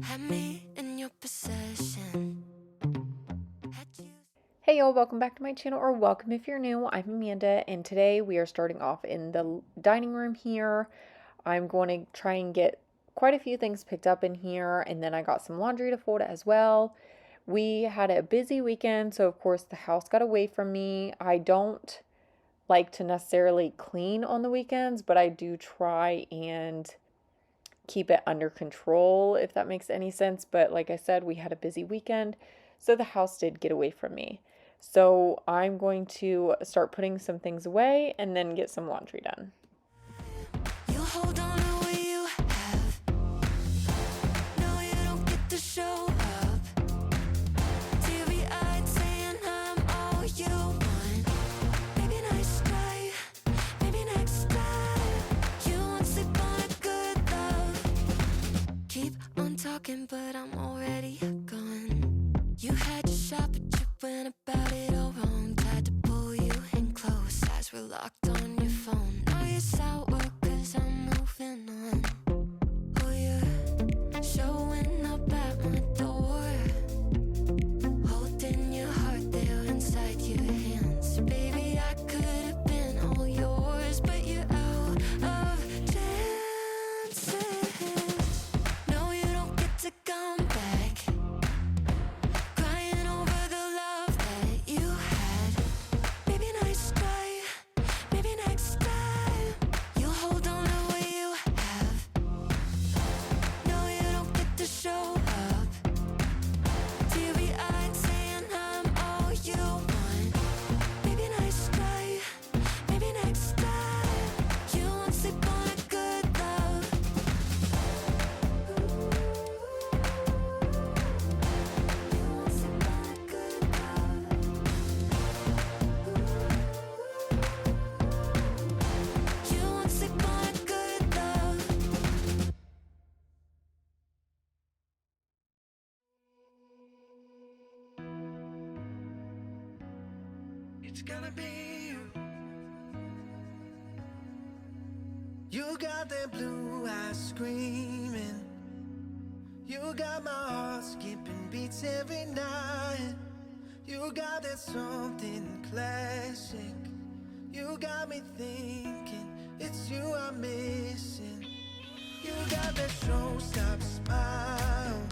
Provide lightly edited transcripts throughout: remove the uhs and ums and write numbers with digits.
Had me in your possession. Hey y'all, welcome back to my channel, or welcome if you're new. I'm Amanda, and today we are starting off in the dining room here. I'm going to try and get quite a few things picked up in here, and then I got some laundry to fold as well. We had a busy weekend, so of course the house got away from me. I don't like to necessarily clean on the weekends, but I do try and keep it under control, if that makes any sense. But like I said, we had a busy weekend, so the house did get away from me. So I'm going to start putting some things away and then get some laundry done. You hold on to what you have. No, you don't get to show up. Teary-eyed saying I'm all you want. Maybe nice try, maybe next time. You won't sleep on a good love. Keep on talking, but I'm already gone. You had your shot, but you went about it all wrong. Tried to pull you in close, eyes were locked on your phone. Now you're sour, cause I'm moving on. Oh, you're showing up at my door, holding your heart there inside your hands. Baby, I could have been all yours, but you're out of chances. No, you don't get to come back. Crying over the love that you had. Maybe nice try, maybe next time. You hold on to what you have. No, you don't get to show up. Teary-eyed saying I'm all you want. Maybe nice try, maybe next time. You won't sleep on a good love. You won't sleep on a good love. You won't sleep on a good love. It's gonna be you. You got that blue eyes screaming. You got my heart skipping beats every night. You got that something classic. You got me thinking it's you I'm missing. You got that showstop smile.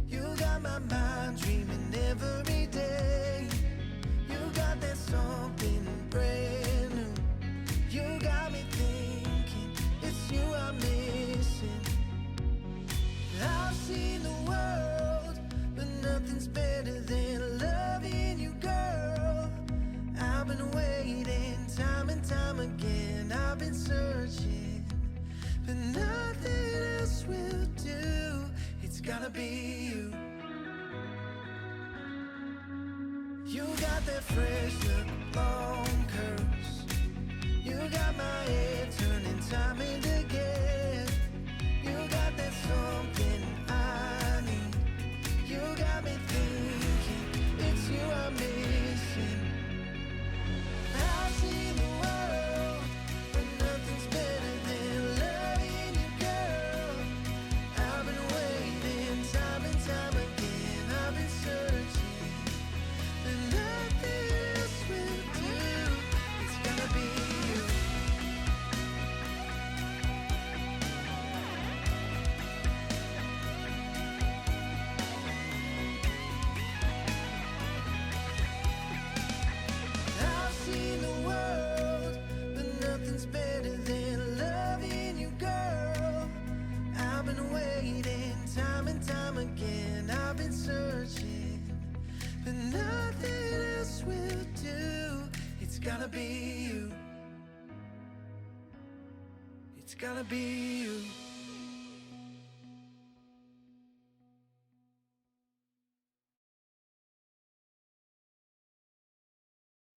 You got my mind dreaming every day. You got that something brand new. You got me thinking it's you I'm missing. I've seen the world, but nothing's better than loving you, girl. I've been waiting time and time again. I've been searching, but nothing else will do. It's gotta be you. You got that fresh look, long curves. You got my head turning time and again. You got that something I need. You got me thinking it's you I'm missing. I've seen the world, but nothing's better than loving you, girl. I've been waiting time and time again. I've been searching, but nothing else will do. It's gonna be you. I've seen the world, but nothing's better than loving you, girl. I've been waiting time and time again. I've been searching, but nothing else will do. It's gotta be you. It's gotta be you.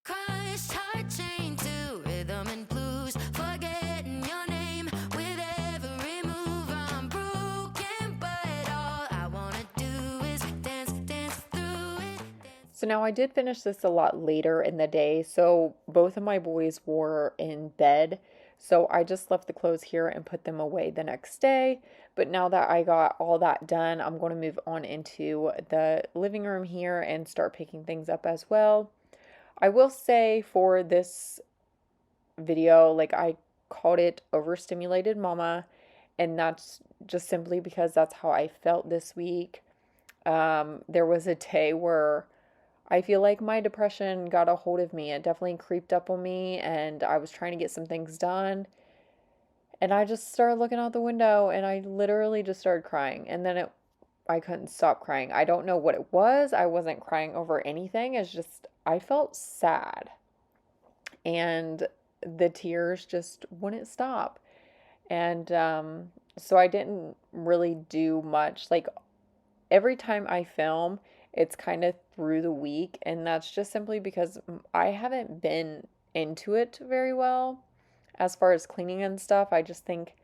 Christ heart chained to rhythm and blues, forgetting your name with every move. I'm broken, but all I wanna do is dance, dance through it. So now I did finish this a lot later in the day, so both of my boys were in bed. So I just left the clothes here and put them away the next day. But now that I got all that done, I'm going to move on into the living room here and start picking things up as well. I will say for this video, like I called it Overstimulated Mama, and that's just simply because that's how I felt this week. There was a day where I feel like my depression got a hold of me. It definitely creeped up on me, and I was trying to get some things done. And I just started looking out the window, and I literally just started crying. And then I couldn't stop crying. I don't know what it was. I wasn't crying over anything. It's just, I felt sad. And the tears just wouldn't stop. And so I didn't really do much. Like every time I film, it's kind of through the week, and that's just simply because I haven't been into it very well as far as cleaning and stuff. I just think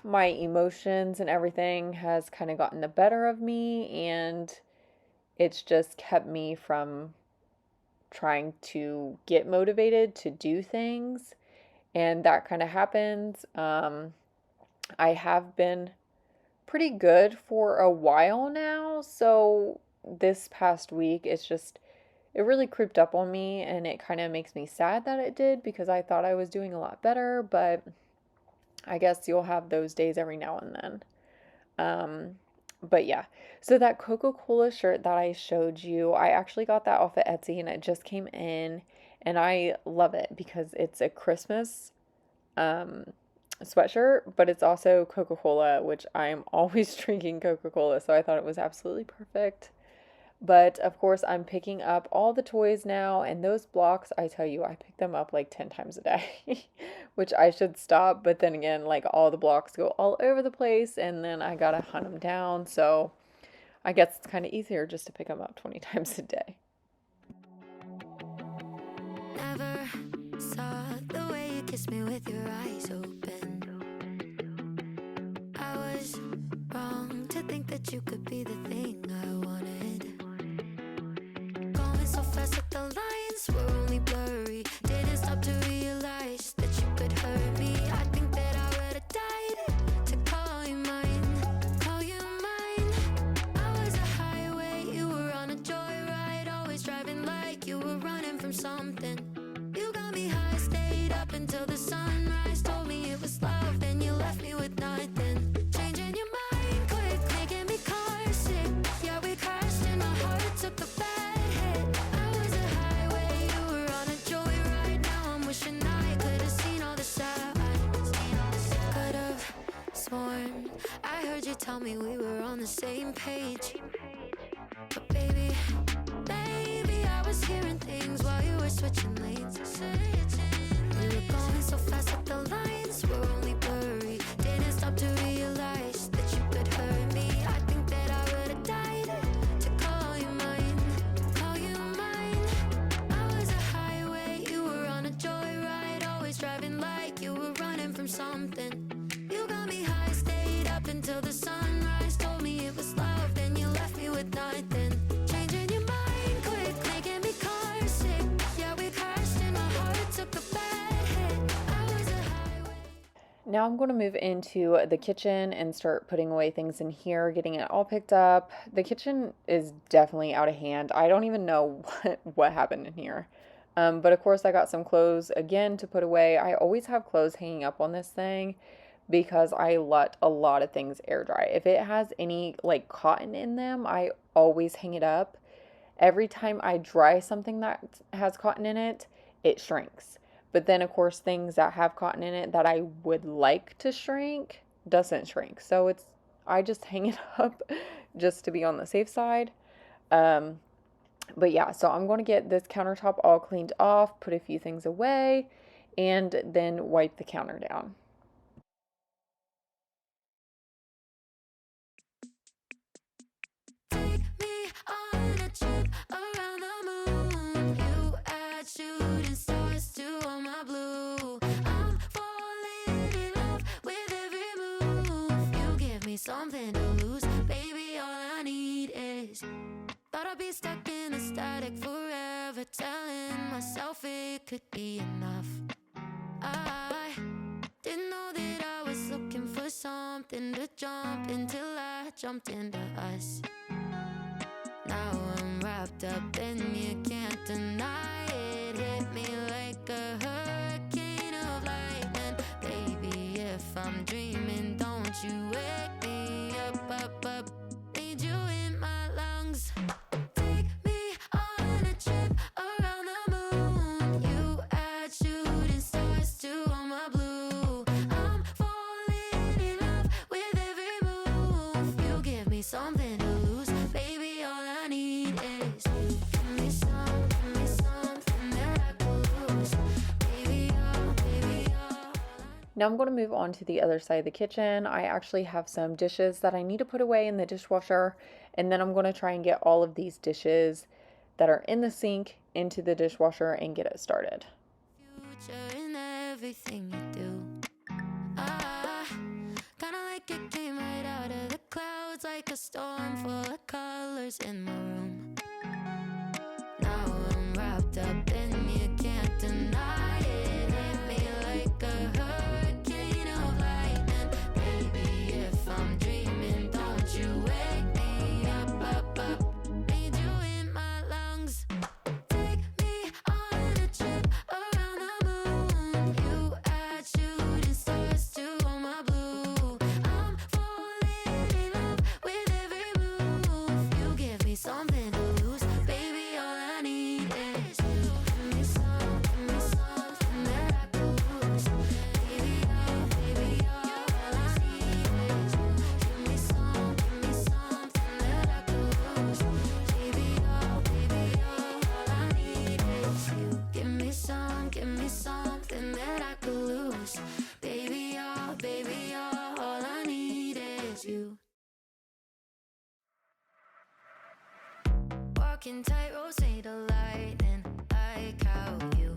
my emotions and everything has kind of gotten the better of me, and it's just kept me from trying to get motivated to do things, and that kind of happens. I have been pretty good for a while now, so this past week it really creeped up on me, and it kind of makes me sad that it did because I thought I was doing a lot better, but I guess you'll have those days every now and then. But yeah, so that Coca-Cola shirt that I showed you, I actually got that off of Etsy, and it just came in, and I love it because it's a Christmas sweatshirt, but it's also Coca-Cola, which I'm always drinking Coca-Cola, so I thought it was absolutely perfect. But of course, I'm picking up all the toys now, and those blocks, I tell you, I pick them up like 10 times a day, which I should stop. But then again, like all the blocks go all over the place, and then I gotta hunt them down. So I guess it's kind of easier just to pick them up 20 times a day. Never saw the way you kissed me with your eyes open. I was wrong to think that you could be the thing I wanted. Going so fast that the lines were only blurry. Didn't stop to realize that you could hurt me. I think that I would've died to call you mine, call you mine. I was a highway, you were on a joyride, always driving like you were running from something. You got me high, stayed up until the sunrise. Told me it was love, then you left me with nothing. Changing your mind quick, making me car sick. Yeah, we crashed and my heart took a bad hit. I was a highway, you were on a joyride. Now I'm wishing I could've seen all the signs. Could've sworn I heard you tell me we were on the same page. But baby, I was hearing things while you were switching lanes. We were going so fast that the lines were only blurry. Didn't stop to realize that you could hurt me. I think that I would've died to call you mine, call you mine. I was a highway, you were on a joyride, always driving like you were running from something. You got me high, stayed up until the sunrise. Told me it was love, then you left me with nothing. Changing your mind quick, making me car sick. Yeah, we crashed and my heart took a bad hit. I was a highway. Now I'm going to move into the kitchen and start putting away things in here, getting it all picked up. The kitchen is definitely out of hand. I don't even know what happened in here. But of course I got some clothes again to put away. I always have clothes hanging up on this thing because I let a lot of things air dry. If it has any like cotton in them, I always hang it up. Every time I dry something that has cotton in it, it shrinks. But then of course things that have cotton in it that I would like to shrink doesn't shrink. So I just hang it up just to be on the safe side. But yeah, so I'm going to get this countertop all cleaned off, put a few things away, and then wipe the counter down. Take me on a trip around the moon. You add shooting stars to all my blue. I'm falling in love with every move. You give me something to lose, baby. All I need is. Thought I'd be stuck in the static forever, telling myself it could be enough. I didn't know that I was looking for some something to jump until I jumped into us. Now I'm wrapped up and you can't deny it. Hit me like a hurricane of lightning. Baby, if I'm dreaming, don't you wake me up, up, up. Need you in my lungs. Take me on a trip around the moon. You add shooting stars to all my blue. I'm falling in love with every move. You give me something to lose, baby. All I need is you. Give me something that I could lose, baby. Oh, baby, oh. Now I'm going to move on to the other side of the kitchen. I actually have some dishes that I need to put away in the dishwasher, and then I'm going to try and get all of these dishes that are in the sink into the dishwasher and get it started. Future in everything you do. Kinda like it came right out of the clouds, like a storm full of colors in my room. Now I'm wrapped up and you can't deny it. Hit me like a hurricane of lightning. Baby, if I'm dreaming, don't you wake me up, up, up. Need you in my lungs. Take me on a trip around the moon. You add shooting stars to all my blue. I'm falling in love with every move. You give me something to lose, baby. All I need is you. Give me something that I could lose, baby. Oh, baby, all I need is you. Give me something that I could lose, baby. Oh, baby, all I need is you. Give me something that I could lose, baby. All I need is you. Walking tightrope, say the lightning, like how you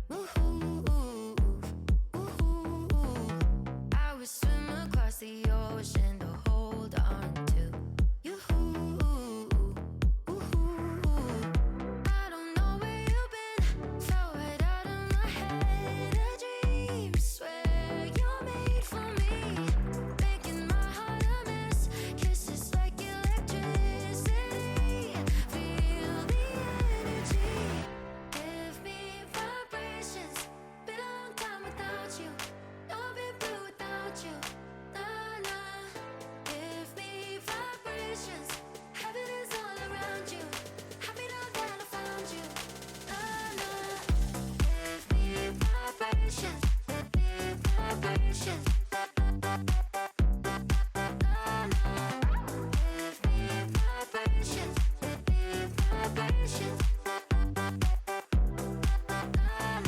move. I would swim across the ocean to hold on to you. I don't know where you've been, fell right out of my head. A dream, swear you're made for me, making my heart a mess. Kisses like electricity, feel the energy. Give me vibrations, been a long time without you. Don't be blue without you, nah, nah. Give me vibrations, heaven is all around you. Happy now that I found you, nah, nah. Give me vibrations, vibrations, nah, nah. Give me vibrations, vibrations, nah, nah.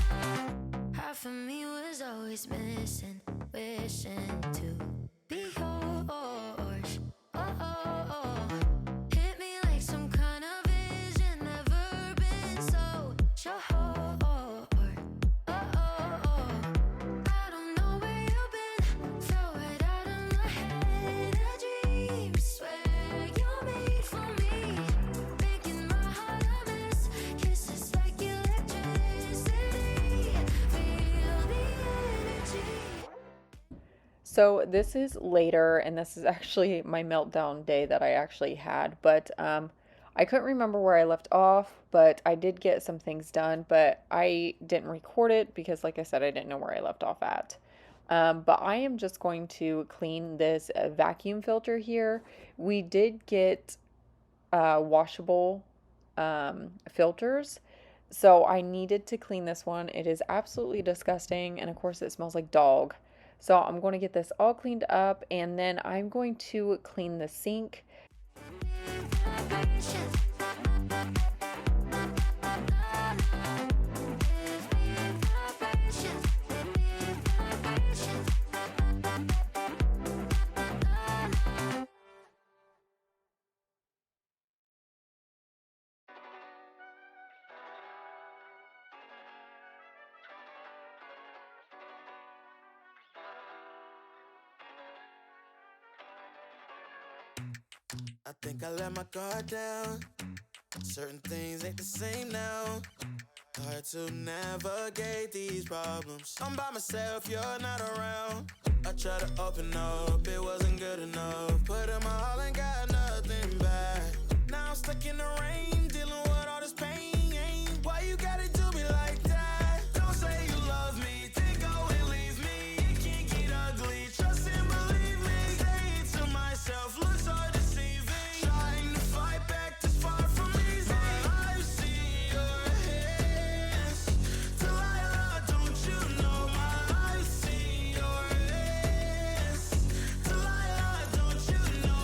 Half of me was always missing, wishing to be yours. Oh, oh, oh. Hit me like some kind of vision, never been so sure. Oh, oh, oh. I don't know where you've been, fell right out of my head. A dream, swear you're made for me, making my heart a mess. Kisses like electricity, feel the energy. So this is later, and this is actually my meltdown day that I actually had, but I couldn't remember where I left off, but I did get some things done, but I didn't record it because, like I said, I didn't know where I left off at. But I am just going to clean this vacuum filter here. We did get washable filters, so I needed to clean this one. It is absolutely disgusting, and of course it smells like dog. So I'm going to get this all cleaned up, and then I'm going to clean the sink. Vibrations, vibrations, vibrations. I think I let my guard down. Certain things ain't the same now. Hard to navigate these problems. I'm by myself, you're not around. I tried to open up, it wasn't good enough. Put in my all and got nothing back. Now I'm stuck in the rain, dealing with all this pain. Why you gotta do me like that? Don't say you love me, then go and leave me. It can't get ugly, trust and believe me. Say it to myself, looks so deceiving. Trying to fight back, this far from easy. I've seen your hands. Delilah, don't you know my I've seen your hands. Delilah, don't you know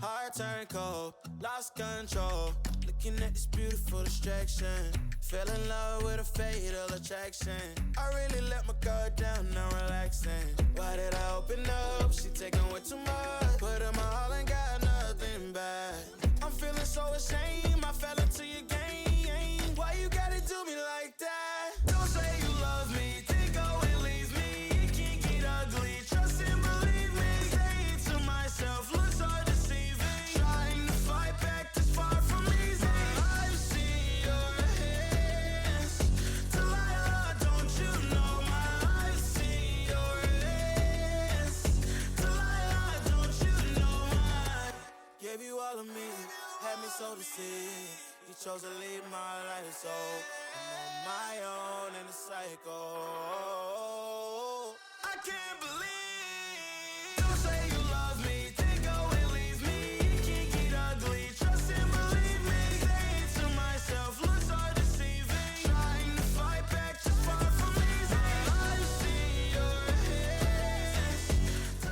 my heart turned cold, lost control. Looking at this beautiful distraction. Fell in love with a fatal attraction. I really let my guard down, now relaxing. Why did I open up? She taking way too much. Put in my all and got nothing back. I'm feeling so ashamed, I fell into your game. Why you gotta do me like that? Don't say you love me, then go and leave me. It can't get ugly, trust and believe me. Say it to myself, looks so deceiving. Trying to fight back, this far from easy. I've seen your hands. Delilah, don't you know my I've seen your hands. Delilah, don't you know my gave you all of me, had me so deceived. You chose to leave my life, so I'm on my own in the cycle. I can't believe. Don't say you love me, then go and leave me. It can't get ugly, trust and believe me. Say it to myself, looks so deceiving. Trying to fight back, just far from easy. I've seen your hands.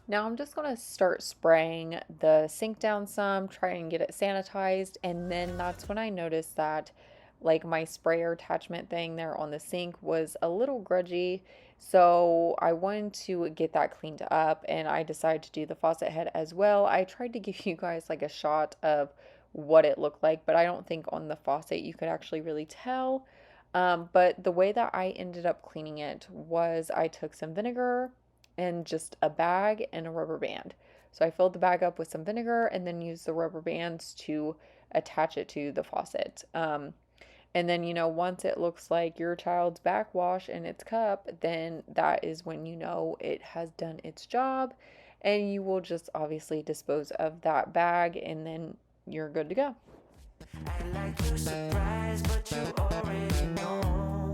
Now I'm just going to start spraying the sink down some, try and get it sanitized, and then that's when I noticed that like my sprayer attachment thing there on the sink was a little grudgy. So I wanted to get that cleaned up and I decided to do the faucet head as well. I tried to give you guys like a shot of what it looked like, but I don't think on the faucet you could actually really tell. But the way that I ended up cleaning it was I took some vinegar and just a bag and a rubber band. So I filled the bag up with some vinegar and then used the rubber bands to attach it to the faucet. And then, you know, once it looks like your child's backwash in its cup, then that is when you know it has done its job. And you will just obviously dispose of that bag and then you're good to go. I like you surprised, but you already know.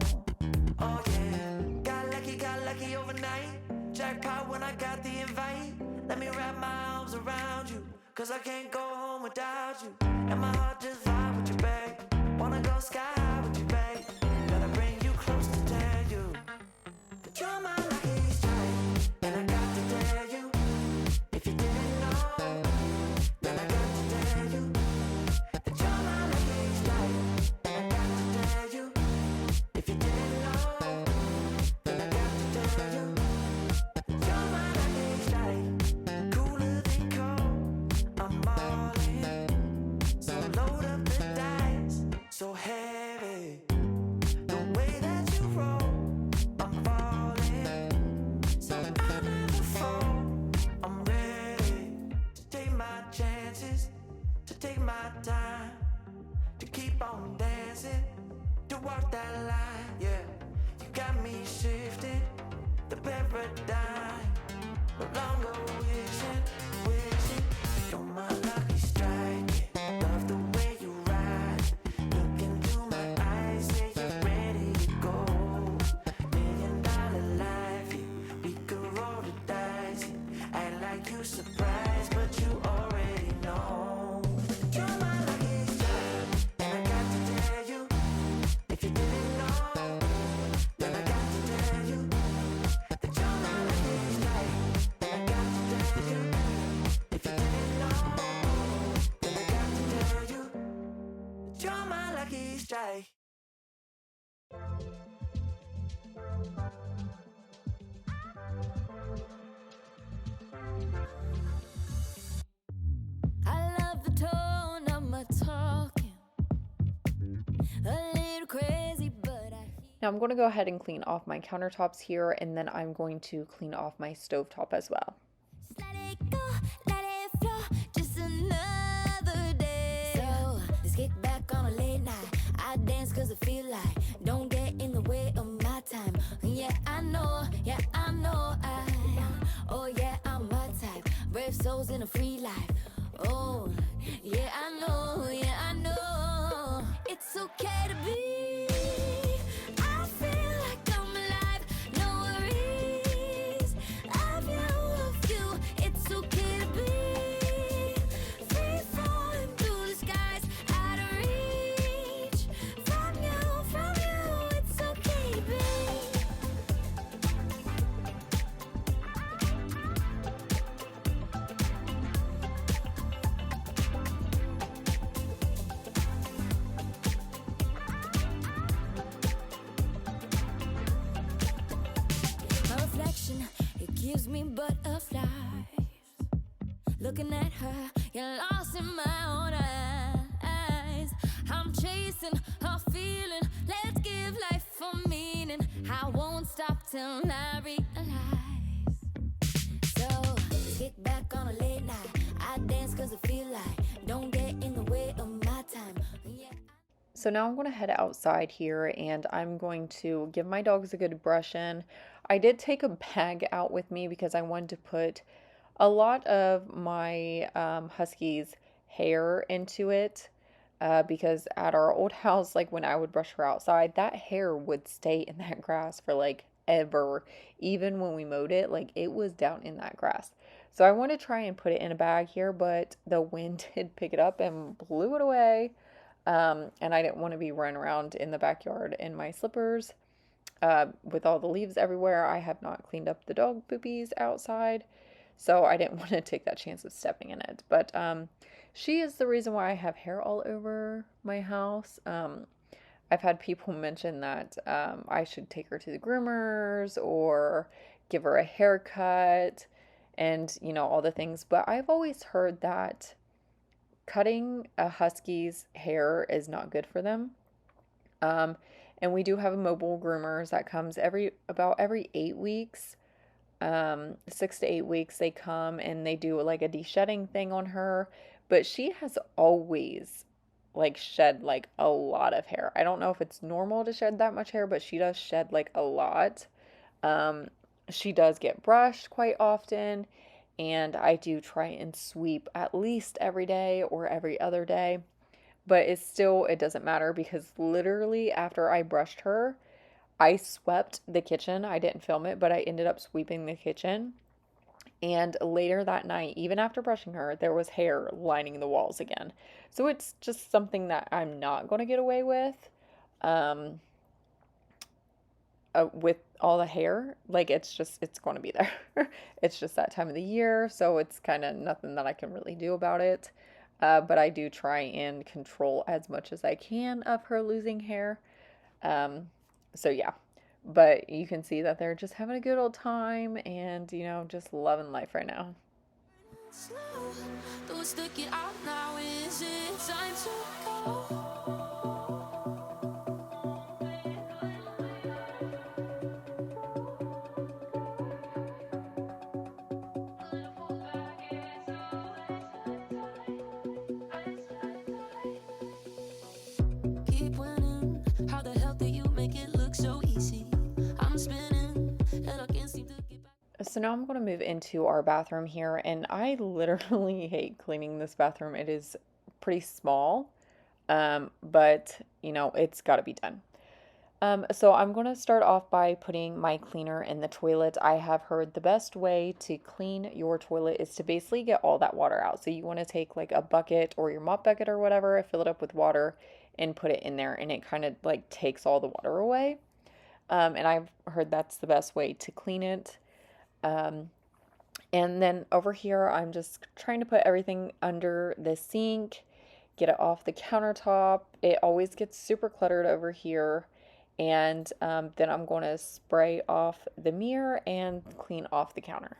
Oh yeah, got lucky overnight. Jackpot when I got the invite. Let me wrap my arms around you, cause I can't go home without you. And my heart just vibe with you, babe. Wanna go sky high with you, babe. Gotta bring you close to tell you that you're my lucky strike. And I got to tell you, if you didn't know, then I got to tell you that you're my lucky strike. And I got to tell you, if you didn't know, then I got to tell you that you're my lucky strike. Cooler than cold, I'm all in. So load up the dice, so heavy. The way that you roll, I'm falling. So I never fall. I'm ready to take my chances, to take my time, to keep on dancing, to walk that line. Yeah, you got me shifting the paradigm. No longer wishing you're my lucky strike. Love the way you ride. Look into my eyes, say you're ready to go. $1 million life, yeah, we could roll the dice. Act like you surprised, but you already know. You're my lucky strike, and I got to tell you, if you didn't know, then I got to tell you that you're my lucky strike. And I got to tell you, if you didn't know, then I got to tell you that you're my lucky strike. I love the tone of my talking. A little crazy, but I Now I'm going to go ahead and clean off my countertops here and then I'm going to clean off my stovetop as well. let it go, let it flow, just another day. So let's get back on a late night. I dance cause I feel like don't get in the way of my time. Yeah, I know, brave souls in a free life. Oh, yeah, I know. It's okay to be. I feel like I'm alive. No worries. Of you. It's okay to be. Free falling through the skies. Out of reach. From you. It's okay to be. My reflection, it gives me butterflies. Looking at her, you're lost in my own eyes. I'm chasing a feeling. Let's give life a meaning. I won't stop till I realize. So, let's kick back on a late night. I dance cause I feel like don't get in the way of my time. Yeah. So now I'm going to head outside here and I'm going to give my dogs a good brush in. I did take a bag out with me because I wanted to put a lot of my Husky's hair into it because at our old house, like when I would brush her outside, that hair would stay in that grass for like ever. Even when we mowed it, like it was down in that grass. So I want to try and put it in a bag here, but the wind did pick it up and blew it away. And I didn't want to be running around in the backyard in my slippers with all the leaves everywhere. I have not cleaned up the dog poopies outside, so I didn't want to take that chance of stepping in it. But she is the reason why I have hair all over my house. I've had people mention that I should take her to the groomers or give her a haircut and, you know, all the things. But I've always heard that cutting a husky's hair is not good for them. And we do have a mobile groomers that comes about every 8 weeks. 6 to 8 weeks they come and they do like a de-shedding thing on her. But she has always like shed like a lot of hair. I don't know if it's normal to shed that much hair, but she does shed like a lot. She does get brushed quite often. And I do try and sweep at least every day or every other day. But it doesn't matter because literally after I brushed her, I swept the kitchen. I didn't film it, but I ended up sweeping the kitchen. And later that night, even after brushing her, there was hair lining the walls again. So it's just something that I'm not going to get away with all the hair. Like it's going to be there. It's just that time of the year, so it's kind of nothing that I can really do about it. But I do try and control as much as I can of her losing hair. So yeah, but you can see that they're just having a good old time and, you know, just loving life right now. Slow, don't stick it out now. Is it time to go? Keep winning. How the hell do you make it look so easy? I'm spinning and I can't seem to get back. So now I'm going to move into our bathroom here, and I literally hate cleaning this bathroom. It is pretty small, but you know, it's got to be done. So I'm going to start off by putting my cleaner in the toilet. I have heard the best way to clean your toilet is to basically get all that water out. So you want to take like a bucket or your mop bucket or whatever, fill it up with water and put it in there, and it kind of like takes all the water away. And I've heard that's the best way to clean it. And then over here, I'm just trying to put everything under the sink, get it off the countertop. It always gets super cluttered over here. And then I'm going to spray off the mirror and clean off the counter.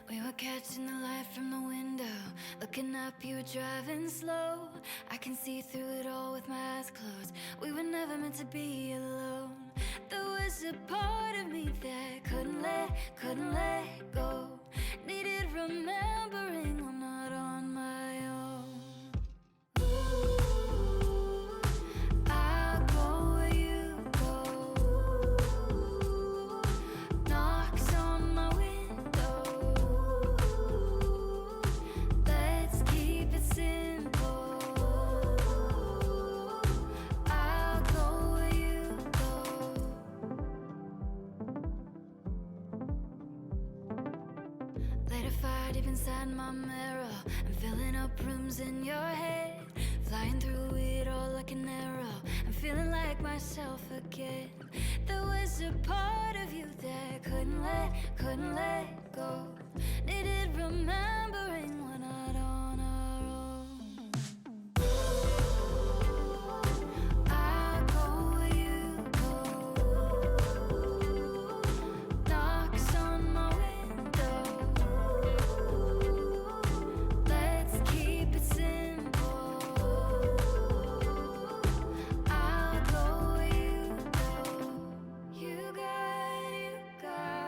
We were catching the light from the window. Looking up, you were driving slow. I can see through it all with my eyes closed. We were never meant to be alone. There was a part of me that couldn't let go. Needed remembering I'm not on my own. Ooh, I'll go where you go. Knocks on my window. Let's keep it simple. I'll go where you go. Light a fire deep inside my mirror. I'm filling up rooms in your head. Flying through it all like an arrow. I'm feeling like myself again. There was a part of you that couldn't let go. Needed remembering we're not on our own. I'll go where you go. Knocks on my window. Let's keep it simple. I'll go where you go. You got the light.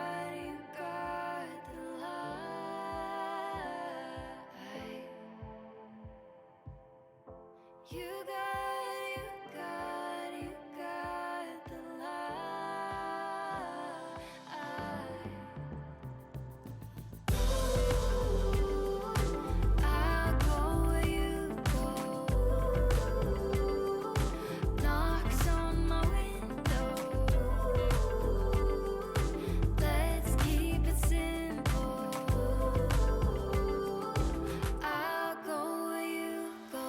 You got the light. I'll go where you go. Knocks on my window. Let's keep it simple. I'll go where you go.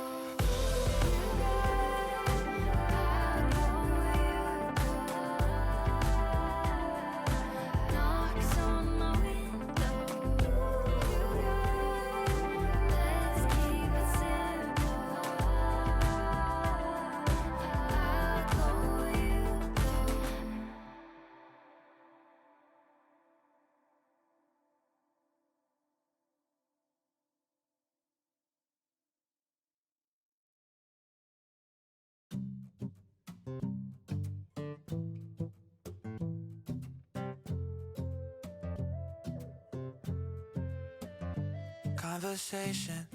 I'll go where you go. Knocks on my window. Let's keep it simple. I'll go where you go. Conversation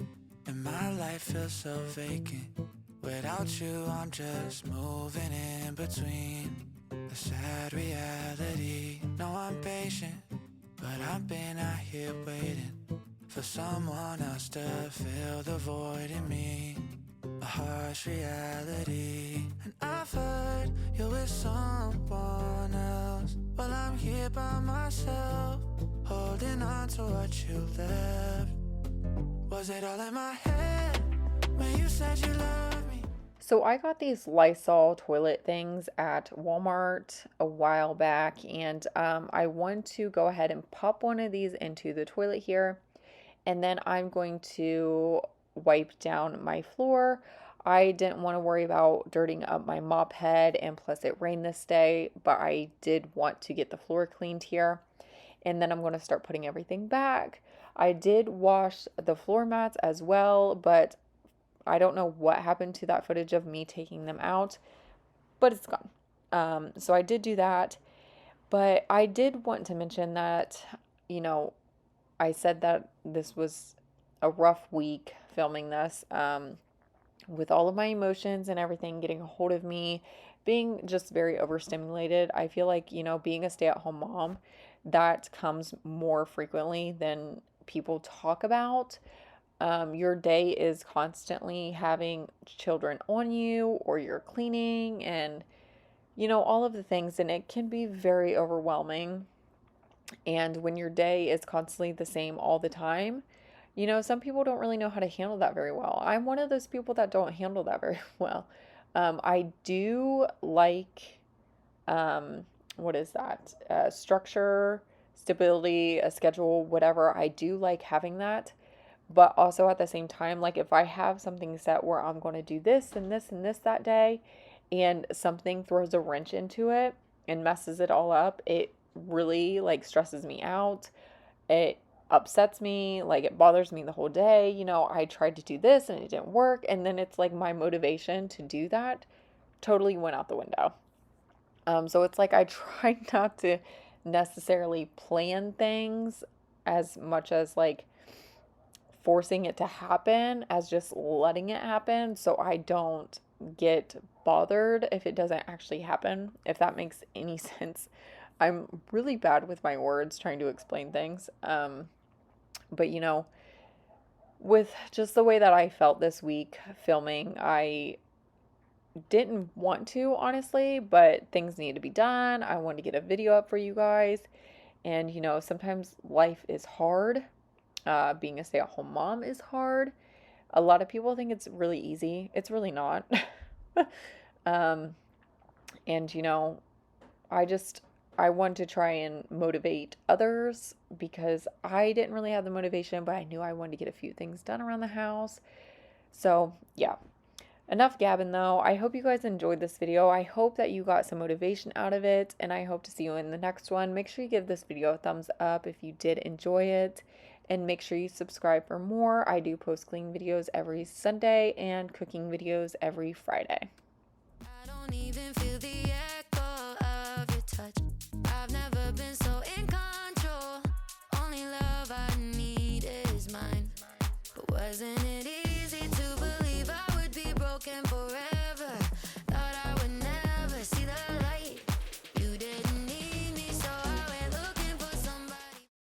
and my life feels so vacant. Without you, I'm just moving in between a sad reality. No, I'm patient, but I've been out here waiting for someone else to fill the void in me. A harsh reality. And I've heard you're with someone else. Well, I'm here by myself, holding on to what you left. Was it all in my head when you said you loved me? So I got these Lysol toilet things at Walmart a while back, and I want to go ahead and pop one of these into the toilet here, and then I'm going to wipe down my floor. I didn't want to worry about dirtying up my mop head, and plus it rained this day, but I did want to get the floor cleaned here. And then I'm going to start putting everything back. I did wash the floor mats as well, but I don't know what happened to that footage of me taking them out, but it's gone. So I did do that, but I did want to mention that, I said that this was a rough week filming this, with all of my emotions and everything getting a hold of me, being just very overstimulated. I feel like, being a stay-at-home mom, that comes more frequently than people talk about. Your day is constantly having children on you, or you're cleaning and, all of the things, and it can be very overwhelming. And when your day is constantly the same all the time, some people don't really know how to handle that very well. I'm one of those people that don't handle that very well. I do like, what is that? Structure, stability, a schedule, whatever. I do like having that. But also at the same time, like if I have something set where I'm going to do this and this and this that day, and something throws a wrench into it and messes it all up, it really like stresses me out. It upsets me, like it bothers me the whole day. You know, I tried to do this and it didn't work, and then it's like my motivation to do that totally went out the window. So it's like I try not to necessarily plan things as much as like forcing it to happen as just letting it happen so I don't get bothered if it doesn't actually happen, if that makes any sense. I'm really bad with my words trying to explain things. But you know, with just the way that I felt this week filming, I didn't want to, honestly, but things need to be done. I want to get a video up for you guys. And you know, sometimes life is hard. Being a stay-at-home mom is hard. A lot of people think it's really easy. It's really not. um, and you know, I want to try and motivate others because I didn't really have the motivation, but I knew I wanted to get a few things done around the house. So yeah, enough gabbing though. I hope you guys enjoyed this video. I hope that you got some motivation out of it, and I hope to see you in the next one. Make sure you give this video a thumbs up if you did enjoy it, and make sure you subscribe for more. I do post cleaning videos every Sunday and cooking videos every Friday.